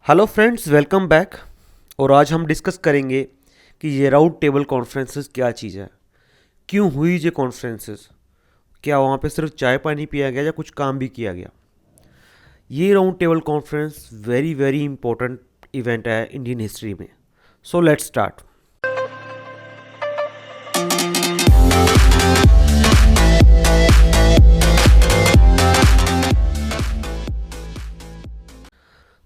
Hello friends, welcome back. और आज हम डिस्कस करेंगे कि ये राउंड टेबल कॉन्फ्रेंसेस क्या चीज़ है, क्यों हुई ये कॉन्फ्रेंसेस, क्या वहाँ पे सिर्फ चाय पानी पिया गया या कुछ काम भी किया गया। ये round table conference very very important event है इंडियन हिस्ट्री में। So let's start.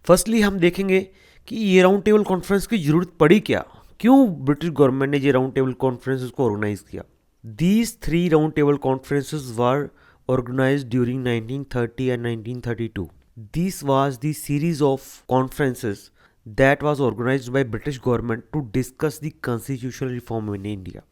फर्स्टली हम देखेंगे कि ये राउंड टेबल कॉन्फ्रेंस की ज़रूरत पड़ी क्या, क्यों ब्रिटिश गवर्नमेंट ने ये राउंड टेबल कॉन्फ्रेंसेस को ऑर्गेनाइज किया। These three roundtable conferences were organized during 1930 and 1932. This was the series of conferences that was organized by British government to discuss the constitutional reform in India.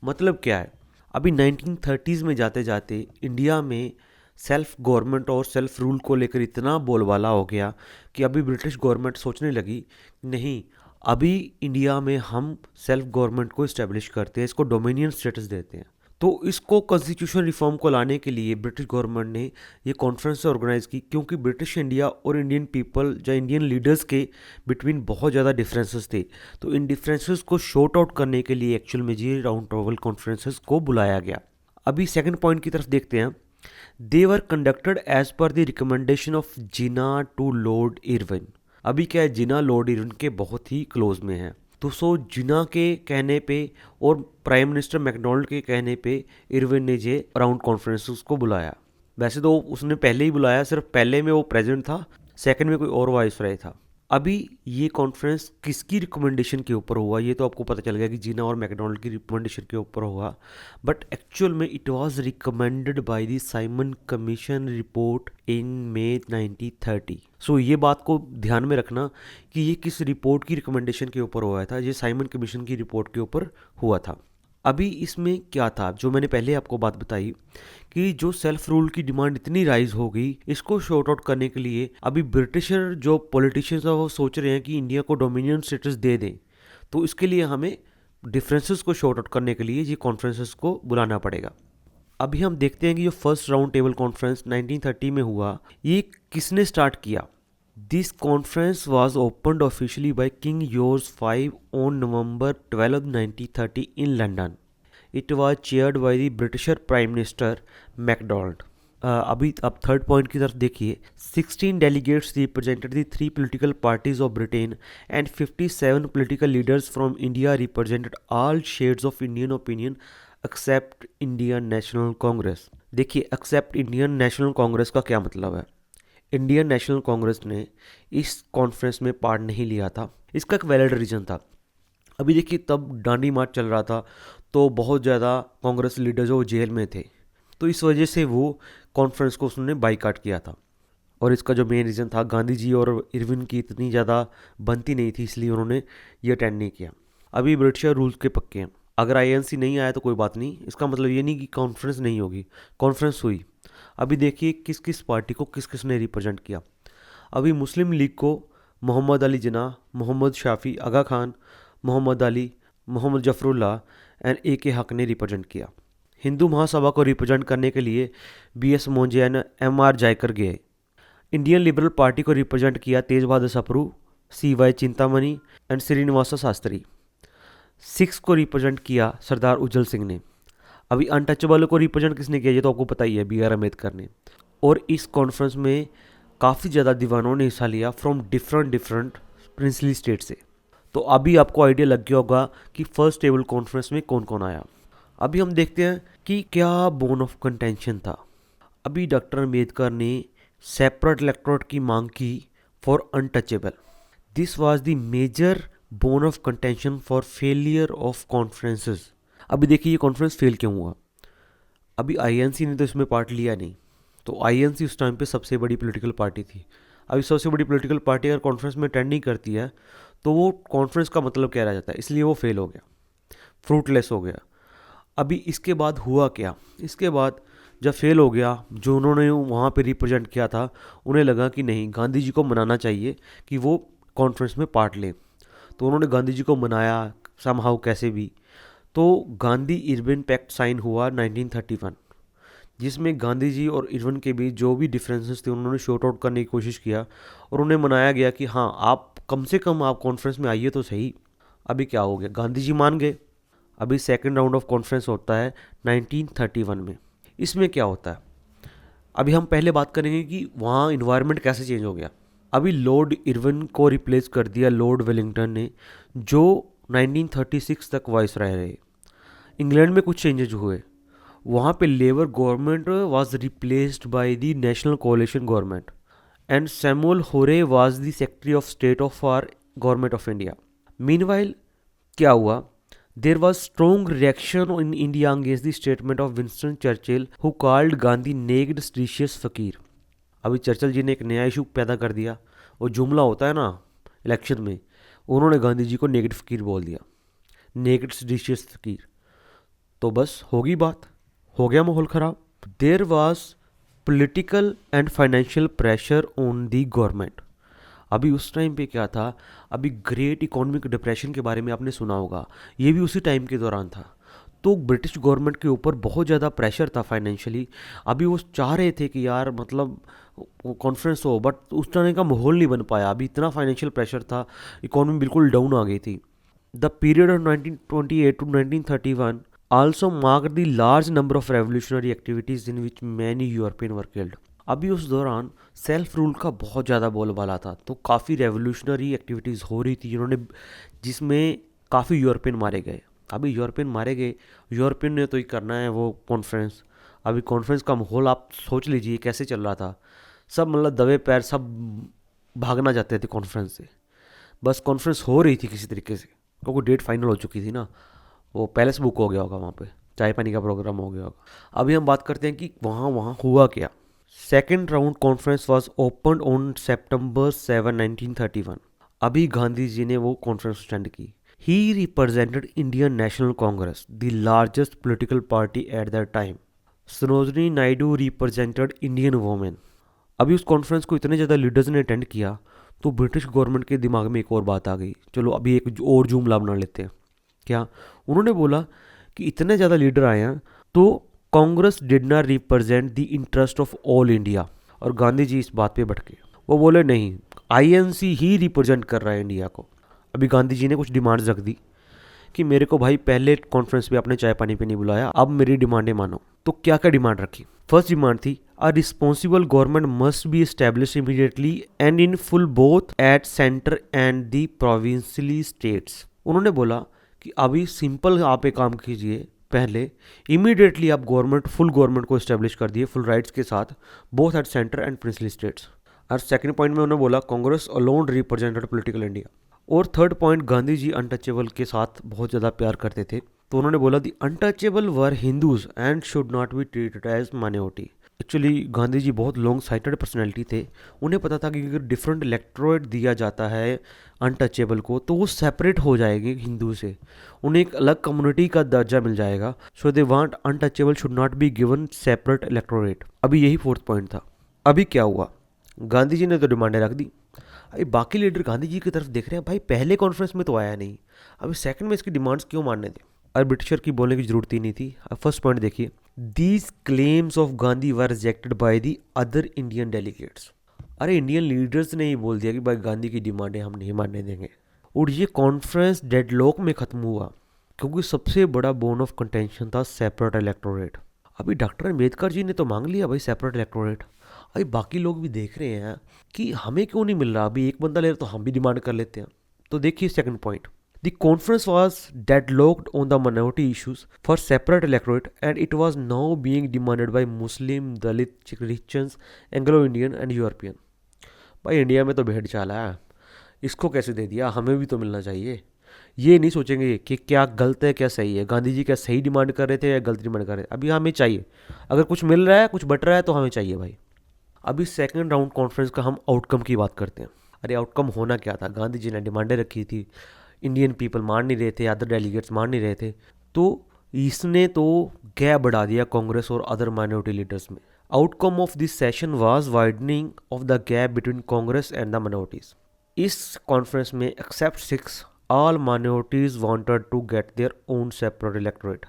मतलब क्या है, अभी 1930s में जाते जाते India में सेल्फ गवर्नमेंट और self rule को लेकर इतना बोलबाला हो गया कि अभी ब्रिटिश गवर्नमेंट सोचने लगी नहीं, अभी इंडिया में हम सेल्फ गवर्नमेंट को इस्टेब्लिश करते हैं, इसको डोमिनियन स्टेटस देते हैं। तो इसको कॉन्स्टिट्यूशन रिफॉर्म को लाने के लिए ब्रिटिश गवर्नमेंट ने ये कॉन्फ्रेंस ऑर्गेनाइज की, क्योंकि ब्रिटिश इंडिया और इंडियन पीपल या इंडियन लीडर्स के बिटवीन बहुत ज़्यादा डिफरेंसेस थे। तो इन डिफरेंसेस को शॉर्ट आउट करने के लिए एक्चुअल में ये राउंड टेबल कॉन्फ्रेंसेस को बुलाया गया। अभी सेकंड पॉइंट की तरफ देखते हैं। They were conducted as per the recommendation of Jinnah to Lord Irwin. अभी क्या है, जिना लॉर्ड इरविन के बहुत ही क्लोज में है, तो सो जिना के कहने पे और प्राइम मिनिस्टर मैकडोनाल्ड के कहने पे इरविन ने ये राउंड कॉन्फ्रेंस को बुलाया। वैसे तो उसने पहले ही बुलाया, सिर्फ पहले में वो प्रेसिडेंट था, सेकंड में कोई और वाइसराय था। अभी ये कॉन्फ्रेंस किसकी रिकमेंडेशन के ऊपर हुआ, ये तो आपको पता चल गया कि जिना और मैकडोनाल्ड की रिकमेंडेशन के ऊपर हुआ, बट एक्चुअल में it was recommended by the Simon commission report in May 1930। So ये बात को ध्यान में रखना कि ये किस रिपोर्ट की रिकमेंडेशन के ऊपर हुआ था। ये साइमन कमीशन की रिपोर्ट के ऊपर हुआ था। अभी इसमें क्या था, जो मैंने पहले आपको बात बताई कि जो सेल्फ रूल की डिमांड इतनी राइज हो गई, इसको शॉर्ट आउट करने के लिए अभी ब्रिटिशर जो पॉलिटिशियंस है वो सोच रहे हैं कि इंडिया को डोमिनियन स्टेटस दे दें। तो इसके लिए हमें डिफरेंसेस को शॉर्ट आउट करने के लिए ये कॉन्फ्रेंसेस को बुलाना पड़ेगा। अभी हम देखते हैं कि जो फर्स्ट राउंड टेबल कॉन्फ्रेंस 1930 में हुआ, ये किसने स्टार्ट किया। This conference was opened officially by King George V on November 12, 1930 in London. It was chaired by the Britisher prime minister MacDonald. अभी अब थर्ड पॉइंट की तरफ देखिए। 16 delegates represented the 3 political parties of Britain and 57 political leaders from India represented all shades of Indian opinion except Indian national Congress. देखिए, except Indian national Congress का क्या मतलब है। इंडियन नेशनल कांग्रेस ने इस कॉन्फ्रेंस में पार्ट नहीं लिया था, इसका एक वैलिड रीजन था। अभी देखिए, तब डांडी मार्च चल रहा था, तो बहुत ज़्यादा कांग्रेस लीडर जो जेल में थे, तो इस वजह से वो कॉन्फ्रेंस को उसने बाईकाट किया था। और इसका जो मेन रीज़न था, गांधी जी और इरविन की इतनी ज़्यादा बनती नहीं थी, इसलिए उन्होंने ये अटेंड नहीं किया। अभी ब्रिटिशर रूल्स के पक्के हैं, अगर आईएनसी नहीं आया तो कोई बात नहीं, इसका मतलब ये नहीं कि कॉन्फ्रेंस नहीं होगी, कॉन्फ्रेंस हुई। अभी देखिए किस किस पार्टी को किस किस ने रिप्रेजेंट किया। अभी मुस्लिम लीग को मोहम्मद अली जिन्ना, मोहम्मद शाफी, आगा खान, मोहम्मद अली, मोहम्मद जफरुल्लाह एंड A.K. हक ने रिप्रेजेंट किया। हिंदू महासभा को रिप्रेजेंट करने के लिए B.S. मोंजे and M.R. जायकर गए। इंडियन लिबरल पार्टी को रिप्रेजेंट किया Tej Bahadur Sapru, C.Y. Chintamani and Srinivasa Shastri. Sikhs को रिप्रेजेंट किया सरदार उज्जवल सिंह ने। अभी अनटचेबल को रिप्रेजेंट किसने किया, ये तो आपको पता ही है, B.R. अम्बेडकर ने। और इस कॉन्फ्रेंस में काफ़ी ज़्यादा दीवानों ने हिस्सा लिया फ्रॉम डिफरेंट प्रिंसली स्टेट से। तो अभी आपको आइडिया लग गया होगा कि फर्स्ट टेबल कॉन्फ्रेंस में कौन कौन आया। अभी हम देखते हैं कि क्या बोन ऑफ कंटेंशन था। अभी डॉक्टर अम्बेडकर ने सेपरेट इलेक्टोरेट की मांग की for untouchable. This was the major bone of contention for failure of conferences. अभी देखिए ये कॉन्फ्रेंस फेल क्यों हुआ। अभी आईएनसी ने तो इसमें पार्ट लिया नहीं, तो आईएनसी उस टाइम पे सबसे बड़ी पॉलिटिकल पार्टी थी। अभी सबसे बड़ी पॉलिटिकल पार्टी अगर कॉन्फ्रेंस में अटेंड नहीं करती है तो वो कॉन्फ्रेंस का मतलब क्या रह जाता है, इसलिए वो फेल हो गया, फ्रूटलेस हो गया। अभी इसके बाद हुआ क्या, इसके बाद जब फेल हो गया, जो उन्होंने वहाँ पे रिप्रेजेंट किया था, उन्हें लगा कि नहीं, गांधी जी को मनाना चाहिए कि वो कॉन्फ्रेंस में पार्ट लें। तो उन्होंने गांधी जी को मनाया समहाउ कैसे भी। तो गांधी इरविन पैक्ट साइन हुआ 1931, जिसमें गांधी जी और इरविन के बीच जो भी डिफरेंसेस थे उन्होंने शॉर्ट आउट करने की कोशिश किया और उन्हें मनाया गया कि हाँ आप कम से कम आप कॉन्फ्रेंस में आइए तो सही। अभी क्या हो गया, गांधी जी मान गए। अभी सेकंड राउंड ऑफ कॉन्फ्रेंस होता है 1931 में। इसमें क्या होता है, अभी हम पहले बात करेंगे कि वहाँ इन्वायरमेंट कैसे चेंज हो गया। अभी लॉर्ड इरविन को रिप्लेस कर दिया लॉर्ड वेलिंगटन ने, जो 1936 तक वाइसराय रहे। इंग्लैंड में कुछ चेंजेज हुए। वहाँ पे labour government was replaced by the national coalition government and Samuel Hoare was the secretary of state of our government of India. Meanwhile क्या हुआ, there was strong reaction in India against the statement of Winston Churchill who called Gandhi naked seditious fakir. अभी Churchill जी ने एक नया issue पैदा कर दिया, वो जुमला होता है ना इलेक्शन में, उन्होंने गांधी जी को नेक्ड फकीर बोल दिया, नेक्ड स्टीशियस फकीर। तो बस होगी बात, हो गया माहौल ख़राब। There was political and financial pressure on the government. अभी उस टाइम पे क्या था, अभी ग्रेट इकोनॉमिक डिप्रेशन के बारे में आपने सुना होगा, ये भी उसी टाइम के दौरान था। तो ब्रिटिश गवर्नमेंट के ऊपर बहुत ज़्यादा प्रेशर था फाइनेंशियली। अभी वो चाह रहे थे कि यार मतलब कॉन्फ्रेंस हो, बट उस तरह का माहौल नहीं बन पाया। अभी इतना फाइनेंशियल प्रेशर था, इकोनॉमी बिल्कुल डाउन आ गई थी। The period of 1928 to 1931 also marked the large number of revolutionary activities in which many European were killed। अभी उस दौरान सेल्फ रूल का बहुत ज़्यादा बोलबाला था, तो काफ़ी रेवोल्यूशनरी एक्टिविटीज़ हो रही थी जिन्होंने, जिसमें काफ़ी यूरोपियन मारे गए। अभी यूरोपियन मारे गए, यूरोपियन ने तो ही करना है वो कॉन्फ्रेंस। अभी कॉन्फ्रेंस का माहौल आप सोच लीजिए कैसे चल रहा था। सब मतलब दबे पैर, सब भागना चाहते थे कॉन्फ्रेंस से। बस कॉन्फ्रेंस हो रही थी किसी तरीके से, क्योंकि डेट फाइनल हो चुकी थी ना, वो पैलेस बुक हो गया होगा, वहाँ पे चाय पानी का प्रोग्राम हो गया होगा। अभी हम बात करते हैं कि वहाँ वहाँ हुआ क्या। Second round conference was open on September 7, 1931। अभी गांधी जी ने वो कॉन्फ्रेंस अटेंड की। He represented Indian national Congress, the largest political party at that time. Sarojini Naidu represented Indian women. अभी उस कॉन्फ्रेंस को इतने ज़्यादा लीडर्स ने अटेंड किया तो ब्रिटिश गवर्नमेंट के दिमाग में एक और बात आ गई, चलो अभी एक और जुमला बना लेते हैं। क्या उन्होंने बोला कि इतने ज़्यादा लीडर आए हैं तो Congress did not represent the interest of all India. और गांधी जी इस बात पे भड़के, वो बोले नहीं, आईएनसी ही रिप्रेजेंट कर रहा है इंडिया को। अभी गांधी जी ने कुछ डिमांड्स रख दी कि मेरे को भाई पहले कॉन्फ्रेंस पे आपने चाय पानी पे नहीं बुलाया, अब मेरी डिमांडें मानो। तो क्या क्या डिमांड रखी। फर्स्ट डिमांड थी, a responsible government must be establish immediately and in full both at centre and the provincially states. उन्होंने बोला कि अभी सिंपल आप एक काम कीजिए, पहले इमीडिएटली आप गवर्नमेंट, फुल गवर्नमेंट को इस्टेब्लिश कर दिए फुल राइट्स के साथ, both at centre and princely states. और सेकंड पॉइंट में उन्होंने बोला Congress alone represented political India. और third point, Gandhi ji untouchable के साथ बहुत ज़्यादा प्यार करते थे, तो उन्होंने बोला the untouchable were Hindus and should not be treated as minority. Actually Gandhi ji बहुत लॉन्ग साइटेड पर्सनैलिटी थे। उन्हें पता था कि अगर डिफरेंट इलेक्टोरेट दिया जाता है अनटचेबल को तो वो सेपरेट हो जाएंगे हिंदू से, उन्हें एक अलग कम्युनिटी का दर्जा मिल जाएगा। So they want untouchable should not be given separate electorate. अभी यही फोर्थ पॉइंट था। अभी क्या हुआ, गांधी जी ने तो डिमांडें रख दी। अभी बाकी लीडर गांधी जी की तरफ देख रहे हैं, भाई पहले कॉन्फ्रेंस में तो आया नहीं, अभी सेकंड में इसकी डिमांड्स क्यों मानने थे। और ब्रिटिशर की बोलने की जरूरत ही नहीं थी। अब फर्स्ट पॉइंट देखिए, these claims of Gandhi were rejected by the other Indian delegates. अरे इंडियन लीडर्स ने ही बोल दिया कि भाई गांधी की डिमांडें हम नहीं मानने देंगे। और ये कॉन्फ्रेंस डेडलॉक में ख़त्म हुआ क्योंकि सबसे बड़ा बोन ऑफ कंटेंशन था सेपरेट इलेक्टोरेट। अभी डॉक्टर अम्बेडकर जी ने तो मांग लिया भाई सेपरेट इलेक्टोरेट, अभी बाकी लोग भी देख रहे हैं कि हमें क्यों नहीं मिल रहा। अभी एक बंदा ले रहा तो हम भी डिमांड कर लेते हैं। तो देखिए second point, the conference was deadlocked on the minority issues for separate electorate and it was now being demanded by Muslim, Dalit, Christians, Anglo Indian and European. भाई इंडिया में तो भेड़ चाला है, इसको कैसे दे दिया, हमें भी तो मिलना चाहिए। ये नहीं सोचेंगे कि क्या गलत है क्या सही है, गांधी जी क्या सही डिमांड कर रहे थे या गलत डिमांड कर रहे थे। अभी हमें चाहिए, अगर कुछ मिल रहा है, कुछ बट रहा है तो हमें चाहिए भाई। अभी सेकंड राउंड कॉन्फ्रेंस का हम आउटकम की बात करते हैं। अरे आउटकम होना क्या था, गांधी जी ने डिमांडें रखी थी, इंडियन पीपल मान नहीं रहे थे, अदर डेलीगेट्स मान नहीं रहे थे, तो इसने तो गैप बढ़ा दिया कांग्रेस और अदर माइनॉरिटी लीडर्स में। Outcome of this session was widening of the gap between Congress and the minorities. इस कॉन्फ्रेंस में except 6 all minorities wanted to get their own separate electorate.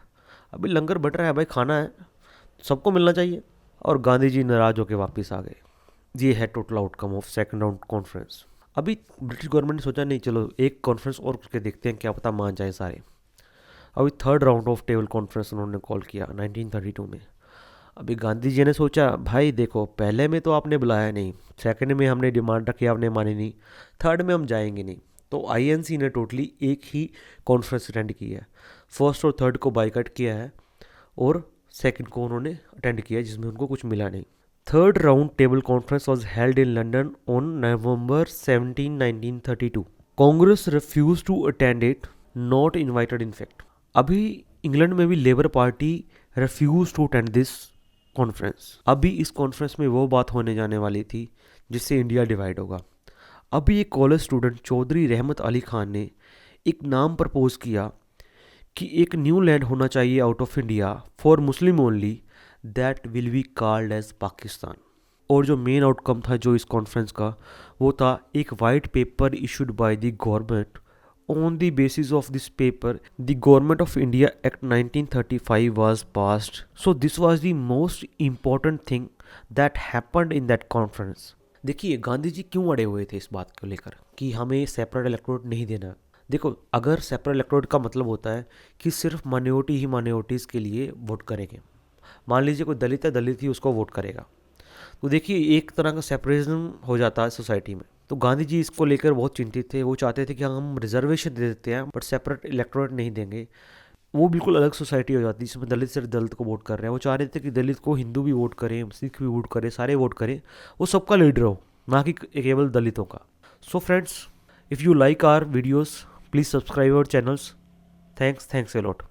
अभी लंगर बट रहा है भाई, खाना है सबको मिलना चाहिए। और गांधी जी नाराज होकर वापस आ गए। ये है total outcome of second round conference. अभी ब्रिटिश गवर्नमेंट ने सोचा नहीं, चलो एक कॉन्फ्रेंस और करके देखते हैं, क्या पता मान जाए सारे। अभी third round of table conference उन्होंने कॉल किया 1932 में। अभी गांधी जी ने सोचा, भाई देखो पहले में तो आपने बुलाया नहीं, सेकंड में हमने डिमांड रखी आपने मानी नहीं, थर्ड में हम जाएंगे नहीं। तो आईएनसी ने टोटली एक ही कॉन्फ्रेंस अटेंड की है। फर्स्ट और थर्ड को बाइकआउट किया है और सेकंड को उन्होंने अटेंड किया जिसमें उनको कुछ मिला नहीं। Third round table conference was held in London on November 17, 1932। Congress refuse to attend it, not invited in fact. अभी इंग्लैंड में भी Labour Party refuse to attend this conference. अभी इस कॉन्फ्रेंस में वो बात होने जाने वाली थी जिससे इंडिया डिवाइड होगा। अभी एक कॉलेज स्टूडेंट चौधरी रहमत अली खान ने एक नाम प्रपोज किया कि एक न्यू लैंड होना चाहिए out of India for Muslim only, that will be called as Pakistan. और जो मेन आउटकम था जो इस कॉन्फ्रेंस का, वो था एक white paper issued by the government. On the basis of this paper, the Government of India Act 1935 was passed. So this was the most important thing that happened in that conference. देखिए गांधी जी क्यों अड़े हुए थे इस बात को लेकर कि हमें सेपरेट इलेक्टोरेट नहीं देना। देखो, अगर सेपरेट इलेक्टोरेट का मतलब होता है कि सिर्फ माइनॉरिटी ही माइनॉरिटीज़ के लिए वोट करेंगे, मान लीजिए कोई दलित है, दलित ही उसको वोट करेगा, तो देखिए एक तरह का सेपरेशन हो जाता है सोसाइटी में। तो गांधी जी इसको लेकर बहुत चिंतित थे। वो चाहते थे कि हम रिजर्वेशन दे देते हैं बट सेपरेट इलेक्टोरेट नहीं देंगे। वो बिल्कुल अलग सोसाइटी हो जाती है जिसमें दलित सिर्फ दलित को वोट कर रहे हैं। वो चाह रहे थे कि दलित को हिंदू भी वोट करें, सिख भी वोट करें, सारे वोट करें, वो सबका लीडर हो, ना कि केवल दलितों का। So friends, if you like our videos please subscribe our channels. Thanks a lot.